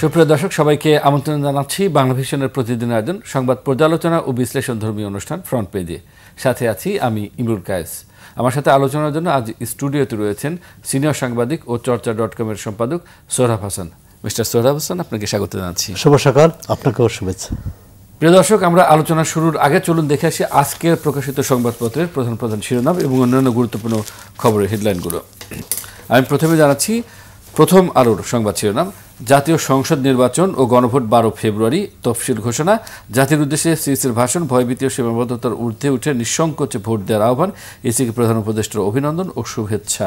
সুপ্রিয় দর্শক সবাইকে আমন্ত্রণ জানাচ্ছি বাংলাভিশনের প্রতিদিন আয়োজন সংবাদ পর্যালোচনা ও বিশ্লেষণ ধর্মী অনুষ্ঠান ফ্রন্ট পেজে। সাথে আছি আমি ইমরুল কায়েস। আমার সাথে আলোচনার জন্য আজ স্টুডিওতে রয়েছেন সিনিয়র সাংবাদিক ও চর্চা.com-এর সম্পাদক সোহরাব হাসান। মিস্টার সোহরাব হাসান, আপনাকে স্বাগত জানাচ্ছি। শুভ সকাল, আপনাকেও শুভেচ্ছা। প্রিয় দর্শক, আমরা আলোচনা শুরুর আগে চলুন দেখে আসি আজকের প্রকাশিত সংবাদপত্রের প্রধান প্রধান শিরোনাম এবং অন্যান্য গুরুত্বপূর্ণ খবরের হেডলাইনগুলো। আমি প্রথমে জানাচ্ছি প্রথম আলোর সংবাদ শিরোনাম, জাতীয় সংসদ নির্বাচন ও গণভোট 12 ফেব্রুয়ারি, তফসিল ঘোষণা, জাতির উদ্দেশ্যে সিইসির ভাষণ, ভয়ভীতি ও সীমাবদ্ধতার ঊর্ধ্বে উঠে নিঃসংকোচে ভোট দেওয়ার আহ্বান, ইসিকে প্রধান উপদেষ্টার অভিনন্দন ও শুভেচ্ছা।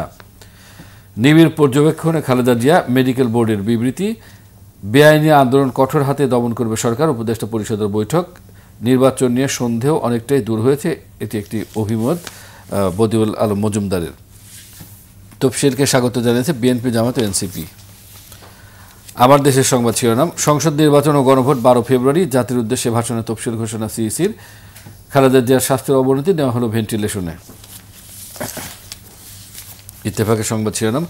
নিবিড় পর্যবেক্ষণে খালেদা জিয়া, মেডিকেল বোর্ডের বিবৃতি, বেআইনি আন্দোলন কঠোর হাতে দমন করবে সরকার, উপদেষ্টা পরিষদের বৈঠক, নির্বাচন নিয়ে সন্দেহ অনেকটাই দূর হয়েছে, এটি একটি অভিমত বদিউল আলম মজুমদারের। তফসিলকে স্বাগত জানিয়েছে বিএনপি, জামাত ও এনসিপি। আমার দেশের সংবাদ শিরোনাম, সংসদ নির্বাচন ও গণভোট 12 ফেব্রুয়ারি, জাতির উদ্দেশ্যে ভাষণে তফসিল ঘোষণা সিইসির, খালেদা জিয়ার স্বাস্থ্যের অবনতি, নেওয়া হলো ভেন্টিলেশনে। ইত্তেফাকের সংবাদ শিরোনাম,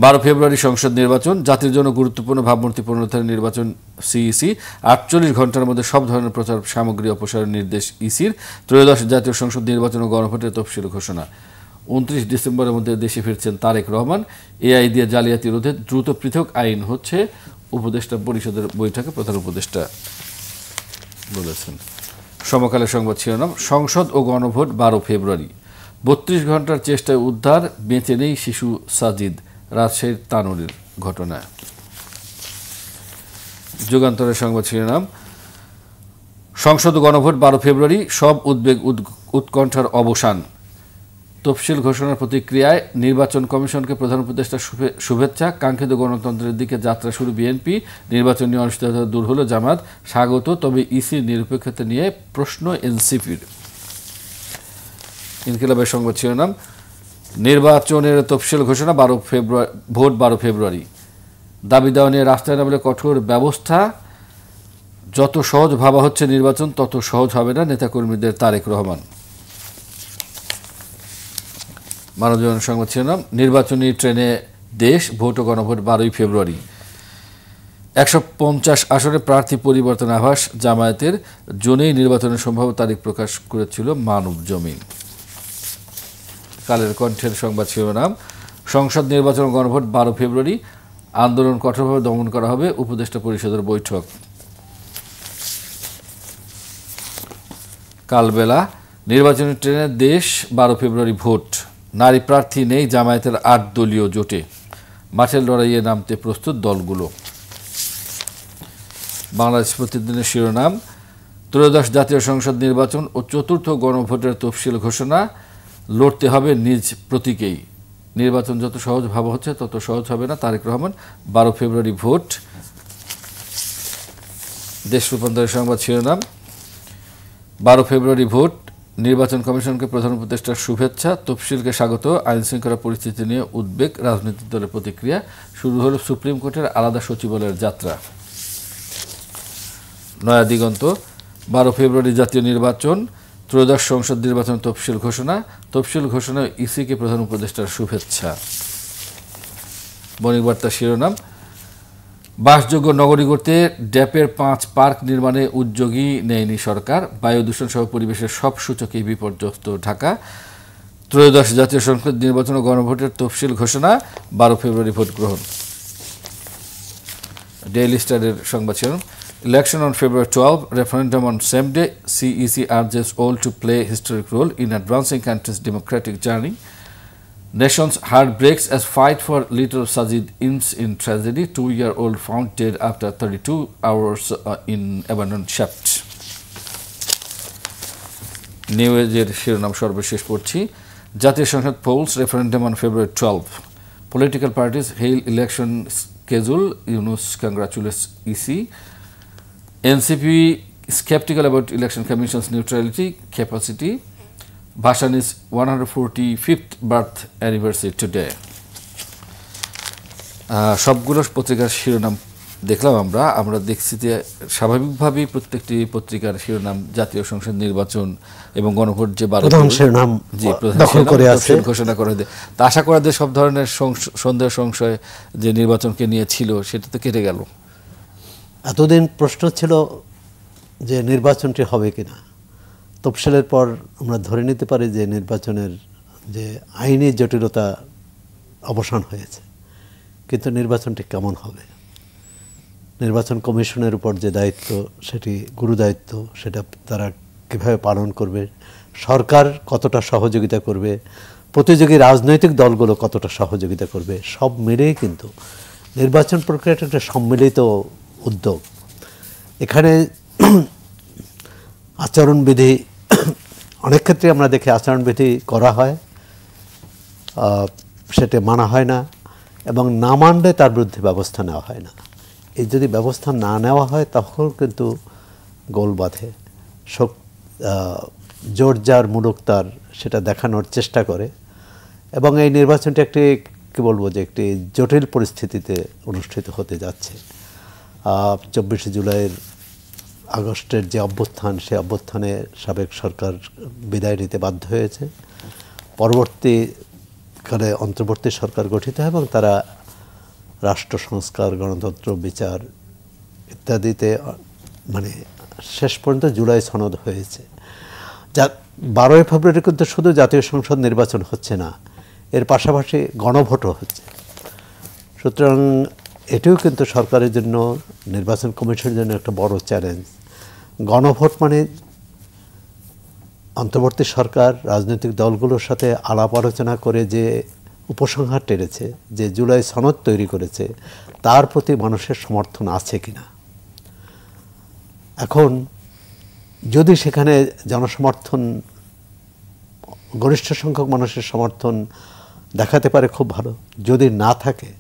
12 ফেব্রুয়ারি সংসদ নির্বাচন, জাতির জন্য গুরুত্বপূর্ণ ভাবমূর্তি পুনরুদ্ধারের নির্বাচন সিইসি, 48 ঘন্টার মধ্যে সব ধরনের প্রচার সামগ্রী অপসারণের নির্দেশ ইসির, ত্রয়োদশ জাতীয় সংসদ নির্বাচন ও গণভোটের তফসিল ঘোষণা। 29 ডিসেম্বরের মধ্যে দেশে ফিরছেন তারেক রহমান, এআই দিয়ে জালিয়াতি রোধে দ্রুত পৃথক আইন হচ্ছে, উপদেষ্টা পরিষদের বৈঠকে প্রধান উপদেষ্টা বলেছেন। সমকালের সংবাদ শিরোনাম, সংসদ ও গণভোট 12 ফেব্রুয়ারি, 32 ঘন্টার চেষ্টায় উদ্ধার, বেঁচে নেই শিশু সাজিদ, রাজশাহীর তানোরের ঘটনা। যুগান্তরের সংবাদ শিরোনাম, সংসদ ও গণভোট 12 ফেব্রুয়ারি, সব উদ্বেগ উৎকণ্ঠার অবসান, তফসিল ঘোষণার প্রতিক্রিয়ায় নির্বাচন কমিশনকে প্রধান উপদেষ্টার শুভেচ্ছা, কাঙ্ক্ষিত গণতন্ত্রের দিকে যাত্রা শুরু বিএনপি, নির্বাচন নিয়ে অনিশ্চয়তা দূর হলো জামাত, স্বাগত, তবে ইসির নিরপেক্ষতা নিয়ে প্রশ্ন এনসিপির। ইনকিলাবের সংবাদ শিরোনাম, নির্বাচনের তফসিল ঘোষণা 12 ফেব্রুয়ারি, ভোট 12 ফেব্রুয়ারি, দাবি দেওয়া নিয়ে রাস্তায় নামলে কঠোর ব্যবস্থা, যত সহজ ভাবা হচ্ছে নির্বাচন তত সহজ হবে না, নেতাকর্মীদের তারেক রহমান। মানবজীবন সংবাদ শিরোনাম, নির্বাচনী ট্রেনে দেশ, ভোট ও গণভোট 12 ফেব্রুয়ারি, 150 আসনে প্রার্থী পরিবর্তন আভাস জামায়াতের, জুনেই নির্বাচনের সম্ভাব্য তারিখ প্রকাশ করেছিল মানব জমিন। কালের কণ্ঠের সংবাদ শিরোনাম, সংসদ নির্বাচন ও গণভোট 12 ফেব্রুয়ারি, আন্দোলন কঠোরভাবে দমন করা হবে, উপদেষ্টা পরিষদের বৈঠক। কালবেলা, নির্বাচনী ট্রেনে দেশ, 12 ফেব্রুয়ারি ভোট, নারী প্রার্থী নেই জামায়াতের 8 দলীয় জোটে, মাঠের লড়াইয়ে নামতে প্রস্তুত দলগুলো। বাংলাদেশ প্রতিদিনের শিরোনাম, ত্রয়োদশ জাতীয় সংসদ নির্বাচন ও চতুর্থ গণভোটের তফসিল ঘোষণা, লড়তে হবে নিজ প্রতীকেই, নির্বাচন যত সহজ ভাবা হচ্ছে তত সহজ হবে না, তারেক রহমান। 12 ফেব্রুয়ারি ভোট। দেশ রূপান্তরের সংবাদ শিরোনাম, 12 ফেব্রুয়ারি ভোট, নির্বাচন কমিশনকে প্রধান উপদেষ্টার শুভেচ্ছা, তফসিলকে স্বাগত, আইন শৃঙ্খলা পরিস্থিতি নিয়ে উদ্বেগ, রাজনৈতিক দলের প্রতিক্রিয়া, শুরু হল সুপ্রিম কোর্টের আলাদা সচিবালয়ের যাত্রা। নয়া দিগন্ত, 12 ফেব্রুয়ারি জাতীয় নির্বাচন, ত্রয়োদশ সংসদ নির্বাচন তফসিল ঘোষণা, তফসিল ঘোষণায় ইসিকে প্রধান উপদেষ্টার শুভেচ্ছা। বণিক বার্তা শিরোনাম, বাসযোগ্য নগরী করতে ড্যাপের 5 পার্ক নির্মাণে উদ্যোগী নেয়নি সরকার, বায়ু দূষণ সহ পরিবেশের সব সূচকেই বিপর্যস্ত ঢাকা, ত্রয়োদশ জাতীয় সংসদ নির্বাচন ও গণভোটের তফসিল ঘোষণা, 12 ফেব্রুয়ারি ভোট গ্রহণ। ডেইলি স্টারের সংবাদ শিরোনাম, Election on February 12, referendum on same day, CEC urges all to play historic role in advancing country's democratic journey. Nation's heart breaks as fight for little Sajid ends in tragedy. 2-year-old found dead after 32 hours in abandoned shaft. New এজের শিরোনাম সর্বশেষ পড়ছি, জাতীয় সংসদ polls, referendum on February 12. Political parties hail election schedule, Yunus congratulates EC. NCP skeptical about election commission's neutrality capacity. Bhashan is 145th birth anniversary today. সবগুলো পত্রিকার শিরোনাম দেখলাম আমরা দেখছি যে স্বাভাবিকভাবেই প্রত্যেকটি পত্রিকার শিরোনাম জাতীয় সংসদ নির্বাচন এবং গণভোট যে 12 শিরোনাম ঘোষণা করে দেয়, তা আশা করা যায় সব ধরনের সন্দেহ সংশয় যে নির্বাচনকে নিয়ে ছিল সেটা তো কেটে গেল। এতদিন প্রশ্ন ছিল যে নির্বাচনটি হবে কিনা। তফসিলের পর আমরা ধরে নিতে পারি যে নির্বাচনের যে আইনি জটিলতা অবসান হয়েছে, কিন্তু নির্বাচনটি কেমন হবে, নির্বাচন কমিশনের উপর যে দায়িত্ব সেটি গুরুদায়িত্ব, সেটা তারা কীভাবে পালন করবে, সরকার কতটা সহযোগিতা করবে, প্রতিযোগী রাজনৈতিক দলগুলো কতটা সহযোগিতা করবে, সব মিলেই কিন্তু নির্বাচন প্রক্রিয়াটা একটা সম্মিলিত উদ্যোগ। এখানে আচরণবিধি অনেক ক্ষেত্রে আমরা দেখি আচরণবিধি করা হয়, সেটা মানা হয় না, এবং না মানলে তার বিরুদ্ধে ব্যবস্থা নেওয়া হয় না। এই যদি ব্যবস্থা না নেওয়া হয় তখন কিন্তু গোল বাঁধে, জোর যার মুলুক তার, সেটা দেখানোর চেষ্টা করে। এবং এই নির্বাচনটি একটি কী বলবো যে একটি জটিল পরিস্থিতিতে অনুষ্ঠিত হতে যাচ্ছে। 24শে জুলাইয়ের আগস্টের যে অভ্যুত্থান, সে অভ্যুত্থানে সাবেক সরকার বিদায় নিতে বাধ্য হয়েছে। পরবর্তীকালে অন্তর্বর্তী সরকার গঠিত হয় এবং তারা রাষ্ট্র সংস্কার, গণতন্ত্র, বিচার ইত্যাদিতে মানে শেষ পর্যন্ত জুলাই সনদ হয়েছে। যা 12ই ফেব্রুয়ারি কিন্তু শুধু জাতীয় সংসদ নির্বাচন হচ্ছে না, এর পাশাপাশি গণভোটও হচ্ছে। সুতরাং এটিও কিন্তু সরকারের জন্য, নির্বাচন কমিশনের জন্য একটা বড় চ্যালেঞ্জ। গণভোট মানে অন্তর্বর্তী সরকার রাজনৈতিক দলগুলোর সাথে আলাপ আলোচনা করে যে উপসংহার টেনেছে, যে জুলাই সনদ তৈরি করেছে, তার প্রতি মানুষের সমর্থন আছে কিনা। এখন যদি সেখানে জনসমর্থন, গরিষ্ঠ সংখ্যক মানুষের সমর্থন দেখাতে পারে খুব ভালো, যদি না থাকে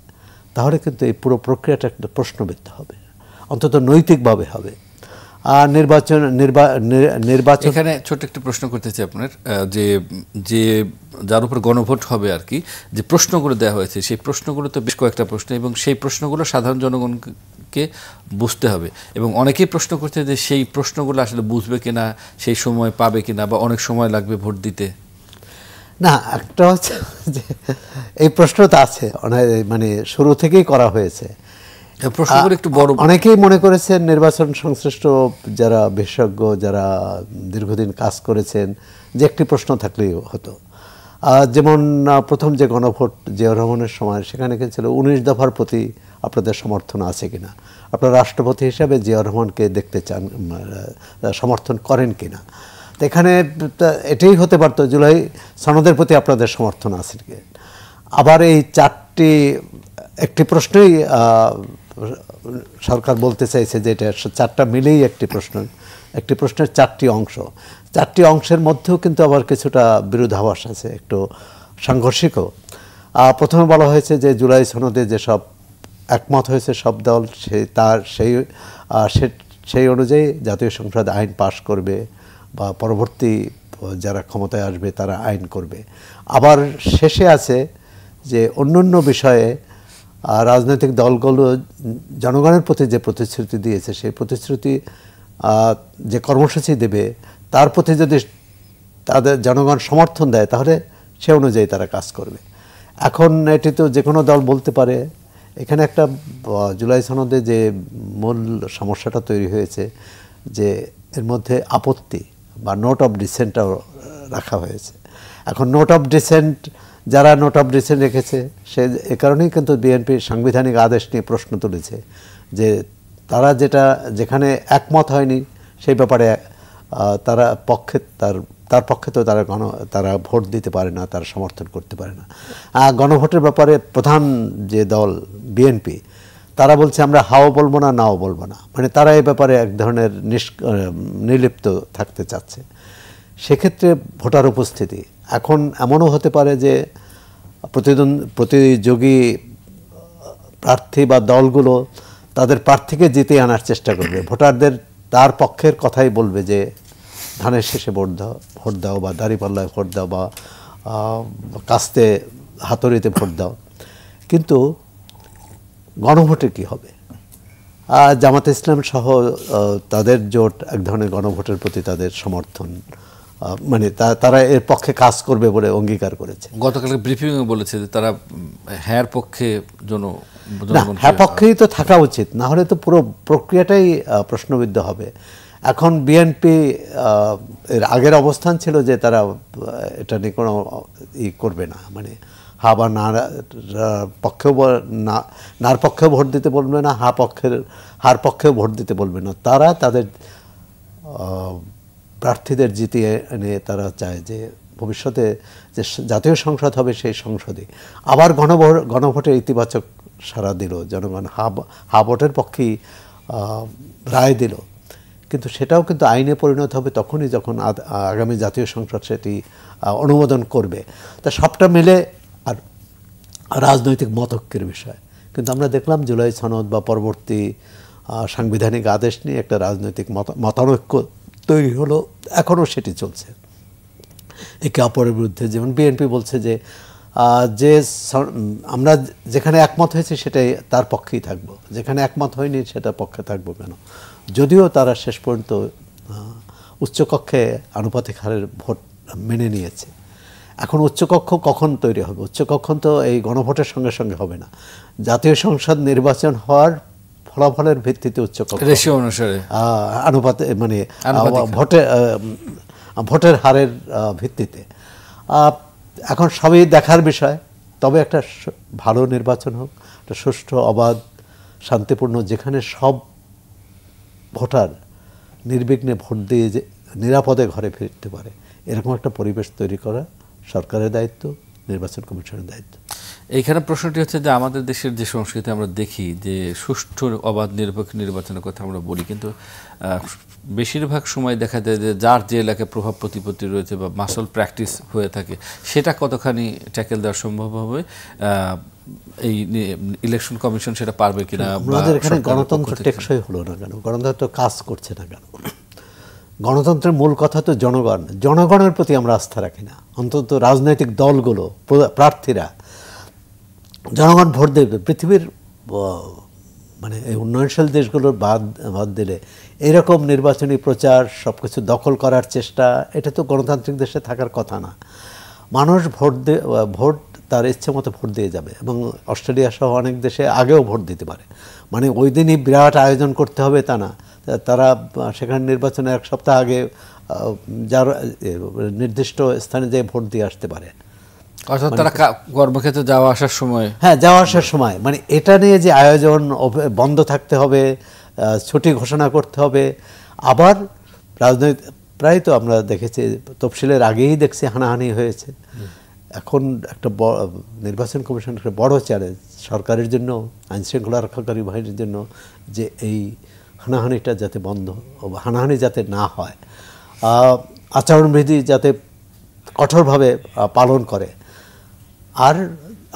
তাহলে কিন্তু এই পুরো প্রক্রিয়াটা একটা প্রশ্নবিদ্ধ হবে, অন্তত নৈতিকভাবে হবে। আর নির্বাচন এখানে ছোট্ট একটি প্রশ্ন করতে চাই আপনার, যে যে যার উপর গণভোট হবে আর কি, যে প্রশ্নগুলো দেওয়া হয়েছে, সেই প্রশ্নগুলো তো বেশ কয়েকটা প্রশ্ন, এবং সেই প্রশ্নগুলো সাধারণ জনগণকে বুঝতে হবে। এবং অনেকেই প্রশ্ন করছে যে সেই প্রশ্নগুলো আসলে বুঝবে কিনা, সেই সময় পাবে কিনা, বা অনেক সময় লাগবে ভোট দিতে। না, একটা হচ্ছে যে এই প্রশ্নটা আছে, মানে শুরু থেকেই করা হয়েছে। প্রশ্নগুলো একটু বড়। অনেকেই মনে করেছেন, নির্বাচন সংশ্লিষ্ট যারা বিশেষজ্ঞ, যারা দীর্ঘদিন কাজ করেছেন, যে একটি প্রশ্ন থাকলেই হতো। যেমন প্রথম যে গণভোট জিয়াউর রহমানের সময়, সেখানে ছিল 19 দফার প্রতি আপনাদের সমর্থন আছে কিনা, আপনারা রাষ্ট্রপতি হিসাবে জিয়াউর রহমানকে দেখতে চান, সমর্থন করেন কিনা। তো এখানে এটাই হতে পারতো, জুলাই সনদের প্রতি আপনাদের সমর্থন আছে কি। আবার এই একটি প্রশ্নই সরকার বলতে চাইছে যে এটা 4টা মিলেই একটি প্রশ্নের 4টি অংশ, 4টি অংশের মধ্যেও কিন্তু আবার কিছুটা বিরোধাভাস আছে, একটু সাংঘর্ষিকও। প্রথমে বলা হয়েছে যে জুলাই সনদে যেসব একমত হয়েছে সব দল, সেই অনুযায়ী জাতীয় সংসদ আইন পাশ করবে, বা পরবর্তী যারা ক্ষমতায় আসবে তারা আইন করবে। আবার শেষে আছে যে অন্যান্য বিষয়ে রাজনৈতিক দলগুলো জনগণের প্রতি যে প্রতিশ্রুতি দিয়েছে, সেই প্রতিশ্রুতি যে কর্মসূচি দেবে, তার প্রতি যদি তাদের জনগণ সমর্থন দেয়, তাহলে সে অনুযায়ী তারা কাজ করবে। এখন এটি তো যে কোনো দল বলতে পারে। এখানে একটা জুলাই সনদে যে মূল সমস্যাটা তৈরি হয়েছে, যে এর মধ্যে আপত্তি বা নোট অফ ডিসেন্টটাও রাখা হয়েছে। এখন নোট অফ ডিসেন্ট, যারা নোট অফ ডিসেন্ট রেখেছে, সে এ কারণেই কিন্তু বিএনপি সাংবিধানিক আদেশ নিয়ে প্রশ্ন তুলেছে, যে তারা যেখানে একমত হয়নি সেই ব্যাপারে তারা তার পক্ষে তো তারা ভোট দিতে পারে না, তারা সমর্থন করতে পারে না। গণভোটের ব্যাপারে প্রধান যে দল বিএনপি, তারা বলছে আমরা হাও বলবো না, নাও বলবো না, মানে তারা এই ব্যাপারে এক ধরনের নির্লিপ্ত থাকতে চাচ্ছে। সেক্ষেত্রে ভোটার উপস্থিতি এখন এমনও হতে পারে যে প্রতিযোগী প্রার্থী বা দলগুলো তাদের প্রার্থীকে জিতিয়ে আনার চেষ্টা করবে, ভোটারদের তার পক্ষের কথাই বলবে, যে ধানের শেষে ভোট দাও, বা দাঁড়িপাল্লায় ভোট দাও, বা কাস্তে হাতুড়িতে ভোট দাও। কিন্তু গণভোটে কি হবে? জামাতে ইসলাম সহ তাদের জোট এক ধরনের গণভোটের প্রতি তাদের সমর্থন, মানে তারা এর পক্ষে কাজ করবে বলে অঙ্গীকার করেছে। গতকাল ব্রিফিংয়ে বলেছে যে তারা হ্যার পক্ষে না, হ্যাঁ পক্ষেই তো থাকা উচিত, না হলে তো পুরো প্রক্রিয়াটাই প্রশ্নবিদ্ধ হবে। এখন বিএনপি এর আগের অবস্থান ছিল যে তারা এটা নিয়ে কোনো করবে না, মানে হা বা না পক্ষেও নার পক্ষেও ভোট দিতে বলবে না, হার পক্ষেও ভোট দিতে বলবে না। তারা তাদের প্রার্থীদের জিতিয়ে এনে তারা চায় যে ভবিষ্যতে যে জাতীয় সংসদ হবে সেই সংসদে আবার গণভোটের ইতিবাচক সাড়া দিল, জনগণ হা ভোটের পক্ষেই রায় দিল। কিন্তু সেটাও কিন্তু আইনে পরিণত হবে তখনই যখন আগামী জাতীয় সংসদ সেটি অনুমোদন করবে। তা সবটা মিলে আর রাজনৈতিক মতৈক্যের বিষয়। কিন্তু আমরা দেখলাম জুলাই সনদ বা পরবর্তী সাংবিধানিক আদেশ নিয়ে একটা রাজনৈতিক মতানৈক্য তৈরি হলো, এখনও সেটি চলছে একে অপরের বিরুদ্ধে। যেমন বিএনপি বলছে যে আমরা যেখানে একমত হয়েছে সেটাই তার পক্ষেই থাকবো, যেখানে একমত হয়নি সেটার পক্ষে থাকবো কেন, যদিও তারা শেষ পর্যন্ত উচ্চকক্ষে আনুপাতিক হারের ভোট মেনে নিয়েছে। এখন উচ্চকক্ষ কখন তৈরি হবে? উচ্চকক্ষ তো এই গণভোটের সঙ্গে সঙ্গে হবে না, জাতীয় সংসদ নির্বাচন হওয়ার ফলাফলের ভিত্তিতে উচ্চকক্ষ রেশিও অনুসারে অনুপাতে মানে ভোটের হারের ভিত্তিতে। এখন সবই দেখার বিষয়। তবে একটা ভালো নির্বাচন হোক, একটা সুষ্ঠু অবাধ শান্তিপূর্ণ, যেখানে সব ভোটার নির্বিঘ্নে ভোট দিয়ে যে নিরাপদে ঘরে ফিরতে পারে, এরকম একটা পরিবেশ তৈরি করা সরকারের দায়িত্ব, নির্বাচন কমিশনের দায়িত্ব। এইখানে প্রশ্নটি হচ্ছে যে আমাদের দেশের যে সংস্কৃতি আমরা দেখি যে সুষ্ঠু অবাধ নিরপেক্ষ নির্বাচনের কথা আমরা বলি, কিন্তু বেশিরভাগ সময় দেখা যায় যে যার যে এলাকায় প্রভাব প্রতিপত্তি রয়েছে বা মাসল প্র্যাকটিস হয়ে থাকে, সেটা কতখানি ট্যাকেল দেওয়া সম্ভব হবে, এই ইলেকশন কমিশন সেটা পারবে কিনা। আমাদের এখানে গণতন্ত্র টেকসই হলো না কেন? গণতন্ত্র কাজ করছে না কেন? গণতন্ত্রের মূল কথা তো জনগণ। জনগণের প্রতি আমরা আস্থা রাখি না, অন্তত রাজনৈতিক দলগুলো, প্রার্থীরা। জনগণ ভোট দেবে। পৃথিবীর মানে এই উন্নয়নশীল দেশগুলোর বাদ দিলে এরকম নির্বাচনী প্রচার, সব কিছু দখল করার চেষ্টা, এটা তো গণতান্ত্রিক দেশে থাকার কথা না। মানুষ ভোট তার ইচ্ছে মতো ভোট দিয়ে যাবে, এবং অস্ট্রেলিয়া সহ অনেক দেশে আগেও ভোট দিতে পারে। মানে ওই দিনই বিরাট আয়োজন করতে হবে তা না, তারা সেখানে নির্বাচনের এক সপ্তাহ আগে যার নির্দিষ্ট স্থানে যেয়ে ভোট দিয়ে আসতে পারে। অর্থাৎ তারা কর্মক্ষেত্রে যাওয়া আসার সময়, হ্যাঁ যাওয়া আসার সময়, মানে এটা নিয়ে যে আয়োজন বন্ধ থাকতে হবে, ছুটি ঘোষণা করতে হবে। আবার রাজনৈতিক প্রায় তো আমরা দেখেছি তফসিলের আগেই দেখছি হানাহানি হয়েছে। এখন একটা নির্বাচন কমিশন একটা বড় চ্যালেঞ্জ সরকারের জন্য, আইনশৃঙ্খলা রক্ষাকারী বাহিনীর জন্য, যে এই হানাহানিটা যাতে বন্ধ, হানাহানি যাতে না হয়, আচরণবিধি যাতে কঠোরভাবে পালন করে। আর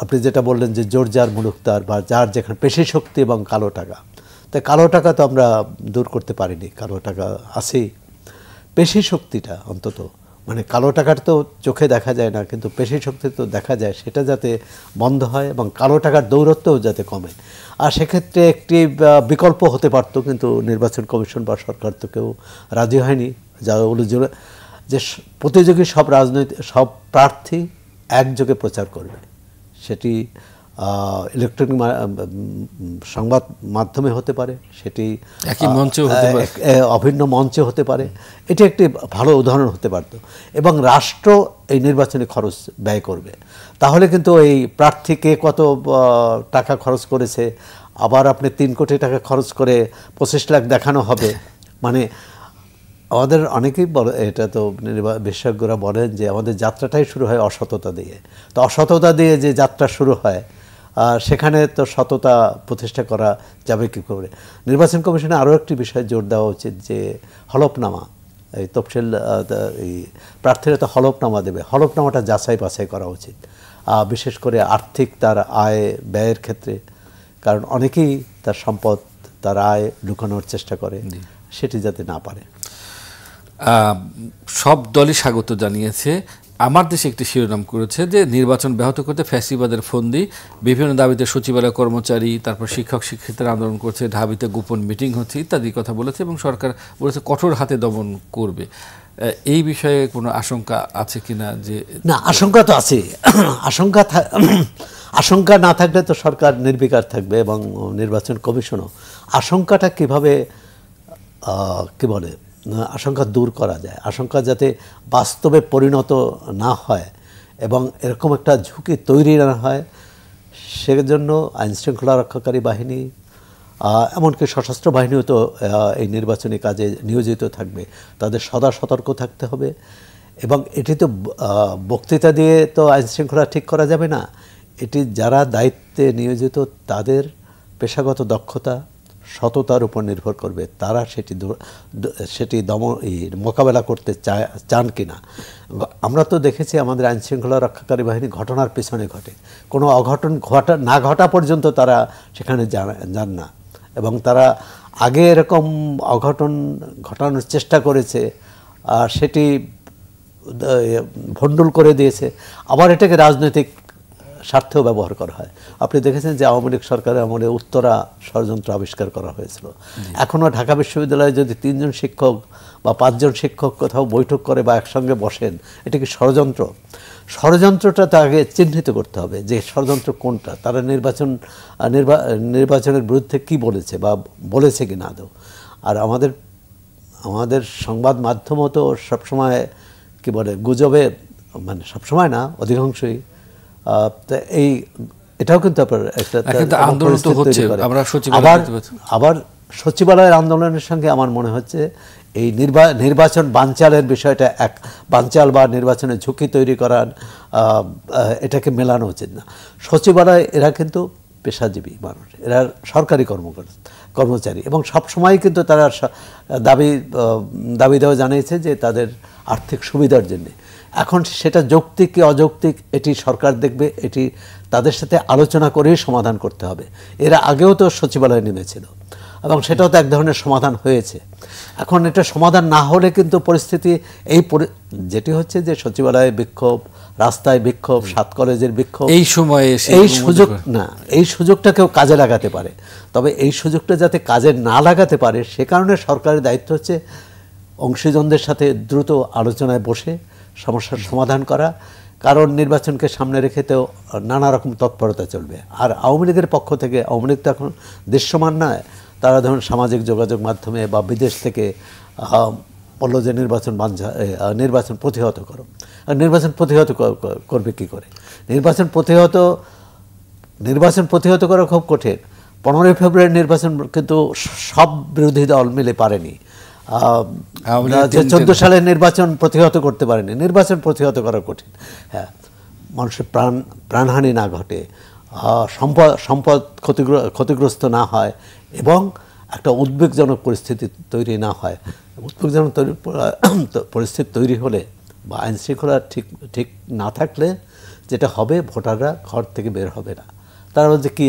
আপনি যেটা বললেন যে জোর যার মুলুক তার, বা যার যেখানে পেশি শক্তি এবং কালো টাকা, তাই কালো টাকা তো আমরা দূর করতে পারিনি, কালো টাকা আছেই। পেশি শক্তিটা অন্তত, মানে কালো টাকার তো চোখে দেখা যায় না, কিন্তু পেশি শক্তি তো দেখা যায়, সেটা যাতে বন্ধ হয় এবং কালো টাকার দৌরত্বও যাতে কমে। আর সেক্ষেত্রে একটি বিকল্প হতে পারত, কিন্তু নির্বাচন কমিশন বা সরকার তো কেউ রাজি হয়নি, যারা যে প্রতিযোগী সব প্রার্থী একযোগে প্রচার করবে। সেটি ইলেকট্রনিক সংবাদ মাধ্যমে হতে পারে, সেটি একই মঞ্চে হতে পারে, অভিন্ন মঞ্চে হতে পারে। এটি একটি ভালো উদাহরণ হতে পারত, এবং রাষ্ট্র এই নির্বাচনে খরচ ব্যয় করবে। তাহলে কিন্তু এই প্রার্থীকে কত টাকা খরচ করেছে, আবার আপনি 3 কোটি টাকা খরচ করে 25 লাখ দেখানো হবে। মানে আমাদের অনেকেই বলে, এটা তো বিশেষজ্ঞরা বলেন যে আমাদের যাত্রাটাই শুরু হয় অসততা দিয়ে। তো অসততা দিয়ে যে যাত্রা শুরু হয়, সেখানে তো সততা প্রতিষ্ঠা করা যাবে কী করে? নির্বাচন কমিশনে আরও একটি বিষয় জোর দেওয়া উচিত, যে হলফনামা, এই তফসিল এই প্রার্থীরা তো হলফনামা দেবে, হলফনামাটা যাচাই বাছাই করা উচিত, বিশেষ করে আর্থিক তার আয় ব্যয়ের ক্ষেত্রে। কারণ অনেকেই তার সম্পদ, তার আয় লুকানোর চেষ্টা করে, সেটি যাতে না পারে। সব দলই স্বাগত জানিয়েছে। আমার দেশে একটি শিরোনাম করেছে যে নির্বাচন ব্যাহত করতে ফ্যাসিবাদের ফন্দি, বিভিন্ন দাবিতে সচিবালয় কর্মচারী, তারপর শিক্ষক শিক্ষিকারা আন্দোলন করছে, ঢাবিতে গোপন মিটিং হচ্ছে ইত্যাদি কথা বলেছে, এবং সরকার বলেছে কঠোর হাতে দমন করবে। এই বিষয়ে কোনো আশঙ্কা আছে কিনা? যে না, আশঙ্কা তো আছে। আশঙ্কা না থাকলে তো সরকার নির্বিকার থাকবে এবং নির্বাচন কমিশনও। আশঙ্কাটা কিভাবে কি বলে আশঙ্কা দূর করা যায়, আশঙ্কা যাতে বাস্তবে পরিণত না হয় এবং এরকম একটা ঝুঁকি তৈরি না হয়, সেজন্য আইনশৃঙ্খলা রক্ষাকারী বাহিনী এমনকি সশস্ত্র বাহিনীও তো এই নির্বাচনী কাজে নিয়োজিত থাকবে। তাদের সদা সতর্ক থাকতে হবে। এবং এটি তো বক্তৃতা দিয়ে তো আইনশৃঙ্খলা ঠিক করা যাবে না। এটি যারা দায়িত্বে নিয়োজিত তাদের পেশাগত দক্ষতা, সততার উপর নির্ভর করবে তারা সেটি মোকাবেলা করতে চান কিনা। আমরা তো দেখেছি আমাদের আইনশৃঙ্খলা রক্ষাকারী বাহিনী ঘটনার পিছনে ঘটে, কোনো অঘটন না ঘটা পর্যন্ত তারা সেখানে যান না, এবং তারা আগে এরকম অঘটন ঘটানোর চেষ্টা করেছে, সেটি ভণ্ডুল করে দিয়েছে, আবার এটাকে রাজনৈতিক স্বার্থেও ব্যবহার করা হয়। আপনি দেখেছেন যে আওয়ামী লীগ সরকারের আমলে উত্তরা ষড়যন্ত্র আবিষ্কার করা হয়েছিল। এখনও ঢাকা বিশ্ববিদ্যালয়ে যদি 3 জন শিক্ষক বা 5 জন শিক্ষক কোথাও বৈঠক করে বা একসঙ্গে বসেন, এটা কি ষড়যন্ত্র? ষড়যন্ত্রটা তো আগে চিহ্নিত করতে হবে যে ষড়যন্ত্র কোনটা, তারা নির্বাচনের বিরুদ্ধে কি বলেছে বা বলেছে কি না আদৌ। আর আমাদের সংবাদ মাধ্যমও তো সবসময় কি বলে গুজবে, মানে সবসময় না, অধিকাংশই এটাও কিন্তু একটা আন্দোলন তো হচ্ছে। আবার সচিবালয়ের আন্দোলনের সঙ্গে আমার মনে হচ্ছে এই নির্বাচন বানচালের বিষয়টা বানচাল বা নির্বাচনের ঝুঁকি তৈরি করার এটাকে মেলানো উচিত না। সচিবালয় এরা কিন্তু পেশাজীবী মানুষ, এরা সরকারি কর্মচারী এবং সবসময় কিন্তু তারা দাবি দেওয়া জানিয়েছে যে তাদের আর্থিক সুবিধার জন্যে। এখন সেটা যৌক্তিক কি অযৌক্তিক এটি সরকার দেখবে, এটি তাদের সাথে আলোচনা করেই সমাধান করতে হবে। এরা আগেও তো সচিবালয়ে নেমেছিল এবং সেটাও তো এক ধরনের সমাধান হয়েছে। এখন এটা সমাধান না হলে কিন্তু পরিস্থিতি যেটি হচ্ছে যে সচিবালয়ে বিক্ষোভ, রাস্তায় বিক্ষোভ, 7 কলেজের বিক্ষোভ, এই সময়ে এই সুযোগটা কেউ কাজে লাগাতে পারে। তবে এই সুযোগটা যাতে কাজে না লাগাতে পারে সে কারণে সরকারের দায়িত্ব হচ্ছে অংশীজনদের সাথে দ্রুত আলোচনায় বসে সমস্যার সমাধান করা। কারণ নির্বাচনকে সামনে রেখে তো নানা রকম তৎপরতা চলবে। আর আওয়ামী লীগের পক্ষ থেকে, আওয়ামী লীগ তো এখন দৃশ্যমান নয়, তারা ধরুন সামাজিক যোগাযোগ মাধ্যমে বা বিদেশ থেকে বলল যে নির্বাচন প্রতিহত করো। আর নির্বাচন প্রতিহত করবে কি করে? নির্বাচন প্রতিহত করা খুব কঠিন। 15 ফেব্রুয়ারি নির্বাচন কিন্তু সব বিরোধী দল মিলে পারেনি। 14 সালের নির্বাচন প্রতিহত করতে পারেনি। নির্বাচন প্রতিহত করা কঠিন। হ্যাঁ, মানুষের প্রাণহানি না ঘটে, সম্পদ ক্ষতিগ্রস্ত না হয় এবং একটা উদ্বেগজনক পরিস্থিতি তৈরি না হয়। উদ্বেগজনক পরিস্থিতি তৈরি হলে বা আইনশৃঙ্খলা ঠিক না থাকলে যেটা হবে, ভোটাররা ঘর থেকে বের হবে না। তারা বলছে কি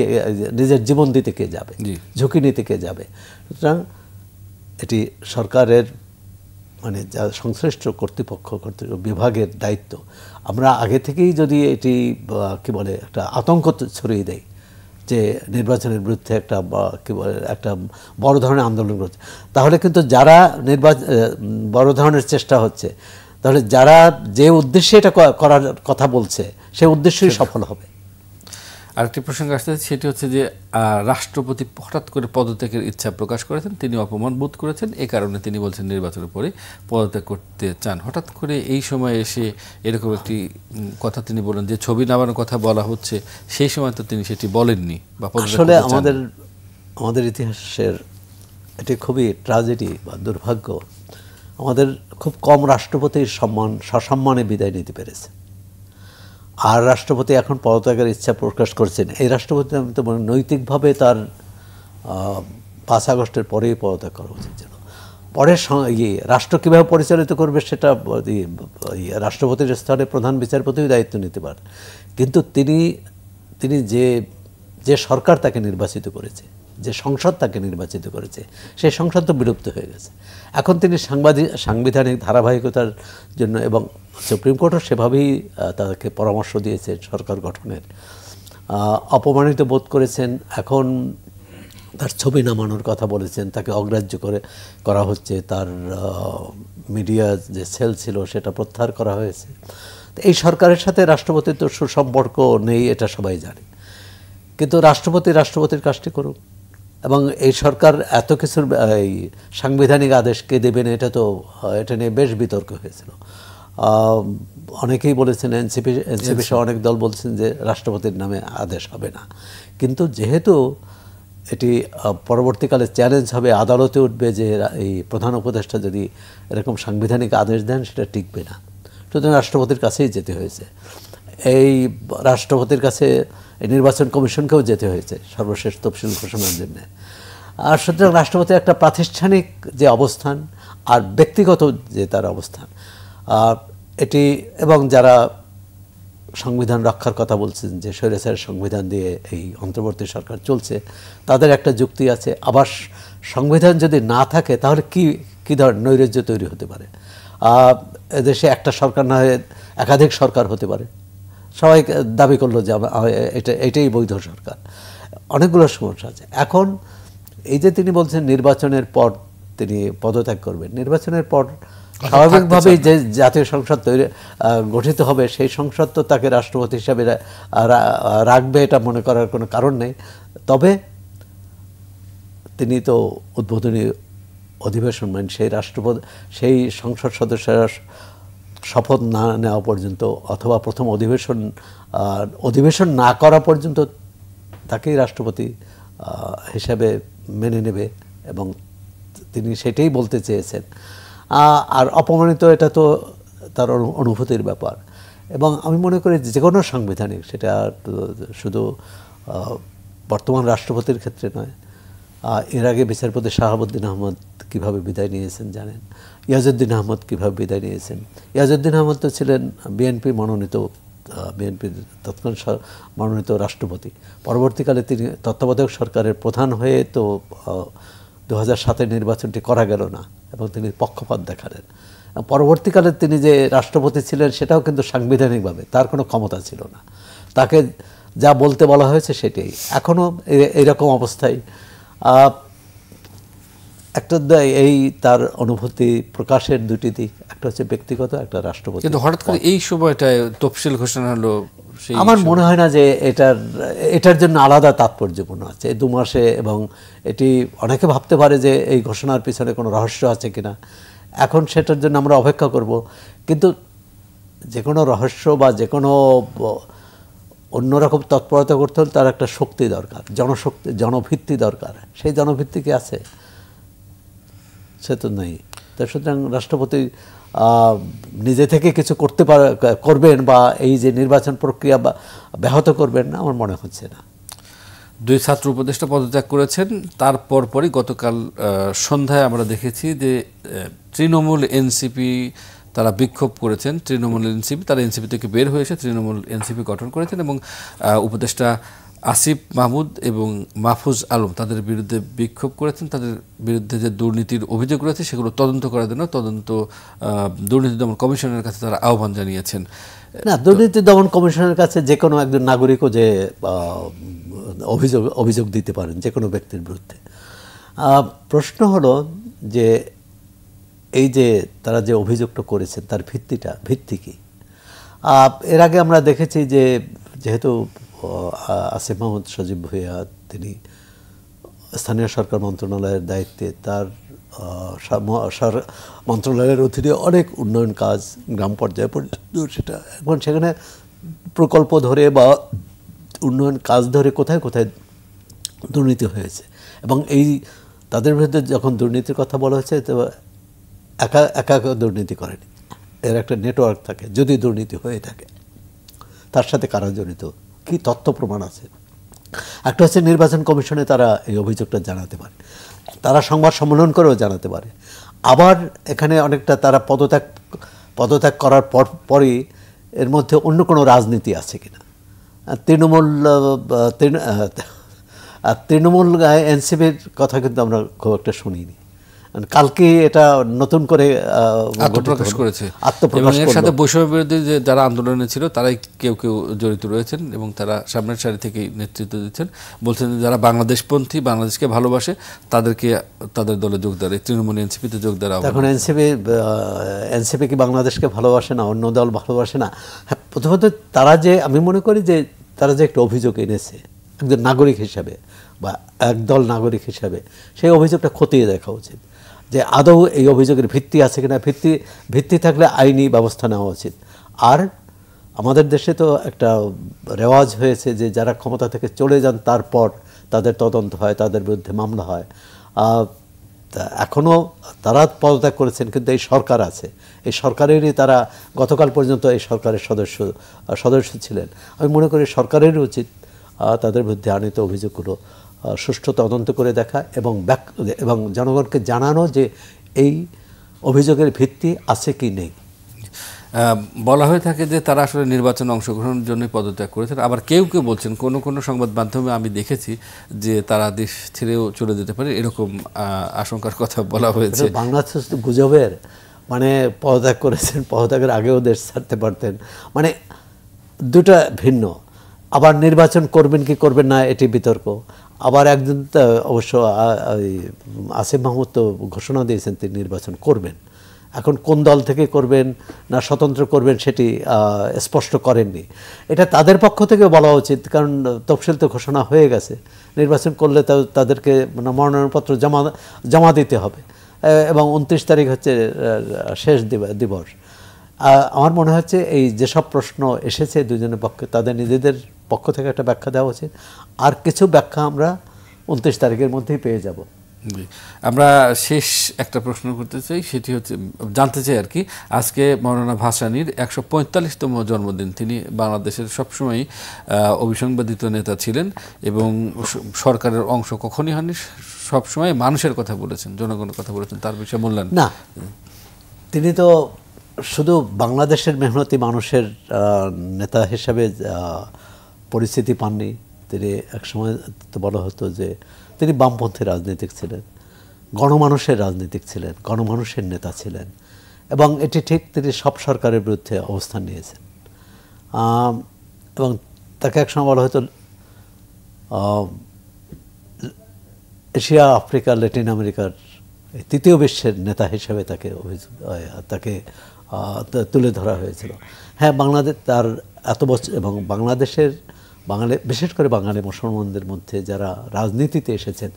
নিজের জীবন দিতে কে যাবে, ঝুঁকি নিতে কে যাবে। সুতরাং এটি সরকারের মানে যা সংশ্লিষ্ট কর্তৃপক্ষ বিভাগের দায়িত্ব। আমরা আগে থেকেই যদি এটি কি বলে একটা আতঙ্ক ছড়িয়ে দেয় যে নির্বাচনের বিরুদ্ধে একটা বড় ধরনের আন্দোলন করছে, তাহলে কিন্তু যারা বড় ধরনের চেষ্টা হচ্ছে, তাহলে যারা যে উদ্দেশ্যে এটা করার কথা বলছে সেই উদ্দেশ্যই সফল হবে। আরেকটি প্রসঙ্গ আসতে, সেটি হচ্ছে যে রাষ্ট্রপতি হঠাৎ করে পদত্যাগের ইচ্ছা প্রকাশ করেছেন, তিনি অপমান বোধ করেছেন, এই কারণে তিনি বলছেন নির্বাচনের পরে পদত্যাগ করতে চান। হঠাৎ করে এই সময় এসে এরকম একটি কথা তিনি বলেন যে ছবি নামানোর কথা বলা হচ্ছে, সেই সময় তো তিনি সেটি বলেননি। আসলে আমাদের ইতিহাসের এটি খুবই ট্র্যাজেডি বা দুর্ভাগ্য। আমাদের খুব কম রাষ্ট্রপতির সসম্মানে বিদায় নিতে পেরেছে। আর রাষ্ট্রপতি এখন পদত্যাগের ইচ্ছা প্রকাশ করছেন। এই রাষ্ট্রপতি আমি তো নৈতিকভাবে তার 5 আগস্টের পরেই পদত্যাগ করা উচিত ছিল। পরে রাষ্ট্র কীভাবে পরিচালিত করবে সেটা রাষ্ট্রপতির স্তরে প্রধান বিচারপতিও দায়িত্ব নিতে পারেন। কিন্তু তিনি যে সরকার তাকে নির্বাচিত করেছে, যে সংসদ তাকে নির্বাচিত করেছে, সেই সংসদ তো বিলুপ্ত হয়ে গেছে। এখন তিনি সাংবিধানিক ধারাবাহিকতার জন্য, এবং সুপ্রিম কোর্টও সেভাবেই তাকে পরামর্শ দিয়েছে সরকার গঠনের, অপমানিত বোধ করেছেন। এখন তার ছবি নামানোর কথা বলেছেন, তাকে অগ্রাহ্য করা হচ্ছে, তার মিডিয়া যে সেল ছিল সেটা প্রত্যাহার করা হয়েছে। তো এই সরকারের সাথে রাষ্ট্রপতির তো সুসম্পর্ক নেই, এটা সবাই জানে, কিন্তু রাষ্ট্রপতির কাজটি করুক। এবং এই সরকার এত কিছুর এই সাংবিধানিক আদেশ কে দেবেন, এটা নিয়ে বেশ বিতর্ক হয়েছিল। অনেকেই বলেছেন, এনসিপি সহ অনেক দল বলছেন যে রাষ্ট্রপতির নামে আদেশ হবে না। কিন্তু যেহেতু এটি পরবর্তীকালে চ্যালেঞ্জ হবে, আদালতে উঠবে যে এই প্রধান উপদেষ্টা যদি এরকম সাংবিধানিক আদেশ দেন সেটা টিকবে না, সুতরাং রাষ্ট্রপতির কাছেই যেতে হয়েছে। এই রাষ্ট্রপতির কাছে নির্বাচন কমিশনকেও যেতে হয়েছে সর্বশেষ তফসিল ঘোষণার জন্য। আর সুতরাং রাষ্ট্রপতির একটা প্রাতিষ্ঠানিক যে অবস্থান আর ব্যক্তিগত যে তার অবস্থান, এটি, এবং যারা সংবিধান রক্ষার কথা বলছেন যে স্বৈরাচারের সংবিধান দিয়ে এই অন্তর্বর্তী সরকার চলছে, তাদের একটা যুক্তি আছে। আবার সংবিধান যদি না থাকে তাহলে কি ধরনের নৈরাজ্য তৈরি হতে পারে? এদেশে একটা সরকার না হয়ে একাধিক সরকার হতে পারে। সবাই দাবি করলো যে এটাই বৈধ সরকার। অনেকগুলো সমস্যা আছে। এখন এই যে তিনি বলছেন নির্বাচনের পর তিনি পদত্যাগ করবেন, নির্বাচনের পর স্বাভাবিকভাবেই যে জাতীয় সংসদ গঠিত হবে, সেই সংসদ তো তাকে রাষ্ট্রপতি হিসাবে রাখবে, এটা মনে করার কোনো কারণ নেই। তবে তিনি তো উদ্বোধনী অধিবেশন, মানে সেই সংসদ সদস্যরা শপথ না নেওয়া পর্যন্ত অথবা প্রথম অধিবেশন না করা পর্যন্ত তাকেই রাষ্ট্রপতি হিসাবে মেনে নেবে, এবং তিনি সেটাই বলতে চেয়েছেন। আর অপমানিত, এটা তো তার অনুভূতির ব্যাপার। এবং আমি মনে করি যে কোনো সাংবিধানিক, সেটা শুধু বর্তমান রাষ্ট্রপতির ক্ষেত্রে নয়, এর আগে বিচারপতি শাহাবুদ্দিন আহমদ কীভাবে বিদায় নিয়েছেন জানেন, ইয়াজউদ্দিন আহমদ কীভাবে বিদায় নিয়েছেন। ইয়াজউদ্দিন আহমদ তো ছিলেন বিএনপির তৎকালীন মনোনীত রাষ্ট্রপতি। পরবর্তীকালে তিনি তত্ত্বাবধায়ক সরকারের প্রধান হয়ে তো 2007-এর নির্বাচনটি করা গেল না, এবং তিনি পক্ষপাত দেখালেন। পরবর্তীকালে তিনি যে রাষ্ট্রপতি ছিলেন সেটাও কিন্তু সাংবিধানিকভাবে তার কোনো ক্ষমতা ছিল না, তাকে যা বলতে বলা হয়েছে সেটাই। এখনও এইরকম অবস্থায় একটা এই তার অনুভূতি প্রকাশের দুটি দিক, একটা হচ্ছে ব্যক্তিগত, একটা রাষ্ট্রপতি। কিন্তু হঠাৎ করে এই সময়টায় তফসিল ঘোষণা হলো, আমার মনে হয় না যে এটার জন্য আলাদা তাৎপর্যপূর্ণ আছে 2 মাসে। এবং এটি অনেকে ভাবতে পারে যে এই ঘোষণার পিছনে কোনো রহস্য আছে কিনা, এখন সেটার জন্য আমরা অপেক্ষা করব। কিন্তু যে কোনো রহস্য বা যে কোনো অন্যরকম তৎপরতা করতে হলে তার একটা শক্তি দরকার, জনভিত্তি দরকার। সেই জনভিত্তি কি আছে? সে তো নেই। তা সুতরাং রাষ্ট্রপতি নিজে থেকে কিছু করবেন বা এই যে নির্বাচন প্রক্রিয়া ব্যাহত করবেন না, আমার মনে হচ্ছে না। 2 ছাত্র উপদেষ্টা পদত্যাগ করেছেন, তারপর পরই গতকাল সন্ধ্যায় আমরা দেখেছি যে তৃণমূল এনসিপি তারা বিক্ষোভ করেছেন। তৃণমূল এনসিপি তারা এনসিপি থেকে বের হয়েছে, তৃণমূল এনসিপি গঠন করেছেন, এবং উপদেষ্টা আসিফ মাহমুদ এবং মাহফুজ আলম তাদের বিরুদ্ধে বিক্ষোভ করেছেন। তাদের বিরুদ্ধে যে দুর্নীতির অভিযোগ রয়েছে সেগুলো তদন্ত করার জন্য দুর্নীতি দমন কমিশনের কাছে তারা আহ্বান জানিয়েছেন। না, দুর্নীতি দমন কমিশনের কাছে যে কোনো একজন নাগরিকও যে অভিযোগ দিতে পারেন যে কোনো ব্যক্তির বিরুদ্ধে। প্রশ্ন হলো যে এই যে তারা যে অভিযোগটা করেছেন তার ভিত্তি কি? এর আগে আমরা দেখেছি যে যেহেতু আসিফ মাহমুদ সজীব ভুঁইয়া তিনি স্থানীয় সরকার মন্ত্রণালয়ের দায়িত্বে, তার মন্ত্রণালয়ের অধীনে অনেক উন্নয়ন কাজ গ্রাম পর্যায়ে পর্যন্ত সেটা এখন সেখানে প্রকল্প ধরে বা উন্নয়ন কাজ ধরে কোথায় কোথায় দুর্নীতি হয়েছে, এবং তাদের বিরুদ্ধে যখন দুর্নীতির কথা বলা হয়েছে তো একা দুর্নীতি করেনি, এর একটা নেটওয়ার্ক থাকে। যদি দুর্নীতি হয়ে থাকে তার সাথে কারা জড়িত, কি তথ্য প্রমাণ আছে। একটা হচ্ছে নির্বাচন কমিশনে তারা এই অভিযোগটা জানাতে পারে, তারা সংবাদ সম্মেলন করেও জানাতে পারে। আবার এখানে অনেকটা তারা পদত্যাগ করার পরই এর মধ্যে অন্য কোনো রাজনীতি আছে কিনা। তৃণমূল এনসিপির কথা কিন্তু আমরা খুব একটা শুনিনি। কালকে এটা নতুন করে আত্মপ্রকাশ করেছে এবং আত্মপ্রকাশ এর করলো। সাথে বৈষম্য বিরোধী যে যারা আন্দোলনে ছিল তারাই কেউ কেউ জড়িত রয়েছেন এবং তারা সামনের সারি থেকেই নেতৃত্ব দিচ্ছেন। বলছেন যে যারা বাংলাদেশপন্থী, বাংলাদেশকে ভালোবাসে তাদেরকে তাদের দলে যোগ দেওয়ার, এই তৃণমূল এনসিপিতে যোগ দেওয়ার আহ্বান। এখন এনসিপি কি বাংলাদেশকে ভালোবাসে না, অন্য দল ভালোবাসে না? হ্যাঁ, প্রথমত তারা যে, আমি মনে করি যে তারা যে একটা অভিযোগ এনেছে একজন নাগরিক হিসাবে বা একদল নাগরিক হিসাবে, সেই অভিযোগটা খতিয়ে দেখা উচিত যে আদৌ এই অভিযোগের ভিত্তি আছে কিনা। ভিত্তি থাকলে আইনি ব্যবস্থা নেওয়া উচিত। আর আমাদের দেশে তো একটা রেওয়াজ হয়েছে যে যারা ক্ষমতা থেকে চলে যান তারপর তাদের তদন্ত হয়, তাদের বিরুদ্ধে মামলা হয়। এখনও তারা পদত্যাগ করেছেন, কিন্তু এই সরকার আছে, এই সরকারেরই তারা গতকাল পর্যন্ত এই সরকারের সদস্য ছিলেন। আমি মনে করি সরকারেরই উচিত তাদের বিরুদ্ধে আনিত অভিযোগগুলো সুষ্ঠু তদন্ত করে দেখা এবং জনগণকে জানানো যে এই অভিযোগের ভিত্তি আছে কি নেই। বলা হয়ে থাকে যে তারা আসলে নির্বাচনে অংশগ্রহণের জন্য পদত্যাগ করেছেন। আবার কেউ কেউ বলছেন, কোনো সংবাদ মাধ্যমে আমি দেখেছি যে তারা দেশ ছেড়েও চলে যেতে পারে, এরকম আশঙ্কার কথা বলা হয়েছে। বাংলাদেশ গুজবের, মানে পদত্যাগ করেছেন, পদত্যাগের আগেও দেশ ছাড়তে পারতেন, মানে দুটা ভিন্ন। আবার নির্বাচন করবেন কি করবেন না এটি বিতর্ক। আবার একদিন অবশ্য আসিফ মাহমুদ তো ঘোষণা দিয়েছেন তিনি নির্বাচন করবেন। এখন কোন দল থেকে করবেন না স্বতন্ত্র করবেন সেটি স্পষ্ট করেননি। এটা তাদের পক্ষ থেকে বলা উচিত, কারণ তফসিল তো ঘোষণা হয়ে গেছে। নির্বাচন করলে তাদেরকে মনোনয়নপত্র জমা দিতে হবে এবং 29 তারিখ হচ্ছে শেষ দিবস। আমার মনে হচ্ছে এই যেসব প্রশ্ন এসেছে দুজনের পক্ষে, তাদের নিজেদের পক্ষ থেকে একটা ব্যাখ্যা দেওয়া উচিত। আর কিছু ব্যাখ্যা আমরা 29 তারিখের মধ্যেই পেয়ে যাব। আমরা শেষ একটা প্রশ্ন করতে চাই, সেটি হচ্ছে জানতে চাই আর কি, আজকে মৌলানা ভাসানীর 145তম জন্মদিন। তিনি বাংলাদেশের সবসময় অবিসংবাদিত নেতা ছিলেন এবং সরকারের অংশ কখনই হননি, সবসময় মানুষের কথা বলেছেন, জনগণের কথা বলেছেন। তার বিষয়ে মূল্যায়ন না, তিনি তো শুধু বাংলাদেশের মেহনতি মানুষের নেতা হিসাবে পরিস্থিতি পাননি। তিনি একসময় তো বলা হতো যে তিনি বামপন্থী রাজনীতিক ছিলেন, গণমানুষের রাজনীতিক ছিলেন, গণমানুষের নেতা ছিলেন এবং এটি ঠিক তিনি সব সরকারের বিরুদ্ধে অবস্থান নিয়েছেন। এবং তাকে একসময় বলা হতো এশিয়া, আফ্রিকা, ল্যাটিন আমেরিকার তৃতীয় বিশ্বের নেতা হিসেবে তাকে তুলে ধরা হয়েছিল। হ্যাঁ, বাংলাদেশ তার এত বছর এবং বিশেষ করে বাঙালি মুসলমানদের মধ্যে যারা রাজনীতিতে এসেছেন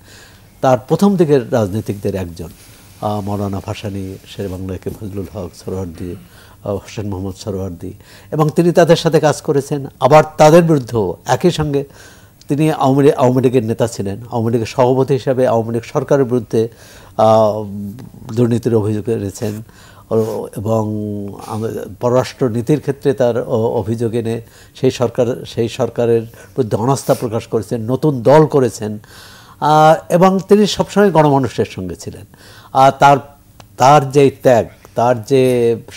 তার প্রথম দিকের রাজনীতিকদের একজন মৌলানা ভাসানী, শের বাংলাকে ফজলুল হক সোহরাওয়ার্দী, হোসেন মোহাম্মদ সোহরাওয়ার্দী, এবং তিনি তাদের সাথে কাজ করেছেন। আবার তাদের বিরুদ্ধেও একই সঙ্গে তিনি আওয়ামী লীগের নেতা ছিলেন, আওয়ামী লীগের সভাপতি হিসাবে আওয়ামী লীগ সরকারের বিরুদ্ধে দুর্নীতির অভিযোগ এনেছেন এবং পররাষ্ট্র নীতির ক্ষেত্রে তার অভিযোগ এনে সেই সরকারের বিরুদ্ধে অনাস্থা প্রকাশ করেছেন, নতুন দল করেছেন এবং তিনি সবসময় গণমানুষের সঙ্গে ছিলেন। আর তার যে ত্যাগ, তার যে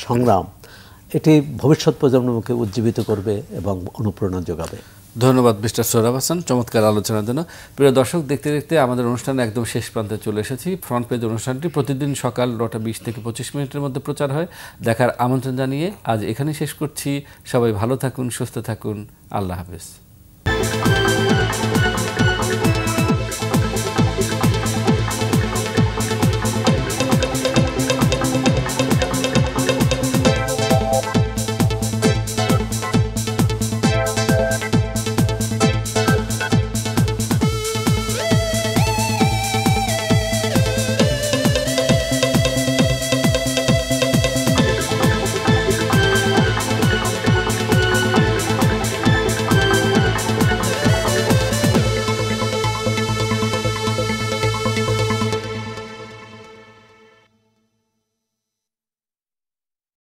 সংগ্রাম, এটি ভবিষ্যৎ প্রজন্মকে উজ্জীবিত করবে এবং অনুপ্রেরণা যোগাবে। ধন্যবাদ মিস্টার সোহরাব হাসান চমৎকার আলোচনার জন্য। প্রিয় দর্শক, দেখতে দেখতে আমাদের অনুষ্ঠান একদম শেষ প্রান্তে চলে এসেছি। ফ্রন্ট পেজ অনুষ্ঠানটি প্রতিদিন সকাল 9টা 20 থেকে 25 মিনিটের মধ্যে প্রচার হয়। দেখার আমন্ত্রণ জানিয়ে আজ এখানেই শেষ করছি। সবাই ভালো থাকুন, সুস্থ থাকুন। আল্লাহ হাফেজ।